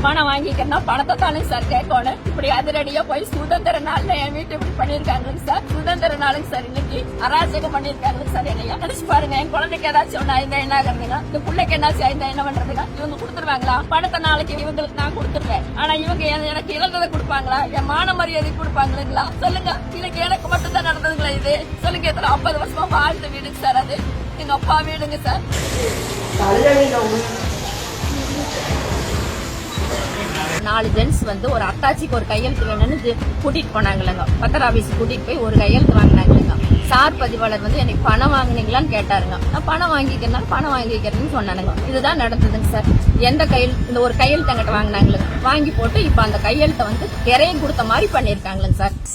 பணம் வாங்கிக்கணும், பணத்தை தானே சார் கேட்கணும். இப்படி அதிரடியா போய் சுதந்திர நாள்ல என் வீட்டு இப்படி பண்ணிருக்காங்க சார். சுதந்திர நாளுங்க சார் இன்னைக்கு அராஜகம் பண்ணிருக்காங்க சார். என்னையா நினைச்சு பாருங்க, என் குழந்தைக்கு ஏதாச்சும் ஆயிருந்தா என்ன ஆகுறதுங்க, இந்த பிள்ளைக்கு என்னாச்சும் ஆயிருந்தா என்ன பண்றதுங்க? இவங்க கொடுத்துருவாங்களா? பணத்தை நாளைக்கு இவங்களுக்கு நான் கொடுத்துருவேன். ஆனா இவங்க எனக்கு இழந்ததை கொடுப்பாங்களா? என் மான மரியாதை கொடுப்பாங்களா? சொல்லுங்க. இன்னைக்கு எனக்கு மட்டும் தான் நடந்ததுங்களா இது? சொல்லுங்க. எத்தனை 50 வருஷமா வாழ்ந்த வீடுங்க சார். அது எங்க அப்பா வீடுங்க சார். 4 ஜென்ஸ் வந்து ஒரு அத்தாச்சிக்கு ஒரு கையெழுத்து வேணும்னு கூட்டிட்டு போனாங்களங்க. பத்திர ஆபீஸ் கூட்டிட்டு போய் ஒரு கையெழுத்து வாங்கினாங்களங்க. சார் பதிவாளர் வந்து எனக்கு பணம் வாங்கினீங்களான்னு கேட்டாருங்க. நான் பணம் வாங்கிக்கிறேன், பணம் வாங்கிக்கிறேன்னு சொன்னானுங்க. இதுதான் நடந்ததுங்க சார். எந்த கையெழுத்து, இந்த ஒரு கையெழுத்து எங்கிட்ட வாங்கினாங்களுங்க. வாங்கி போட்டு இப்ப அந்த கையெழுத்தை வந்து இறையும் கொடுத்த மாதிரி பண்ணிருக்காங்களுங்க சார்.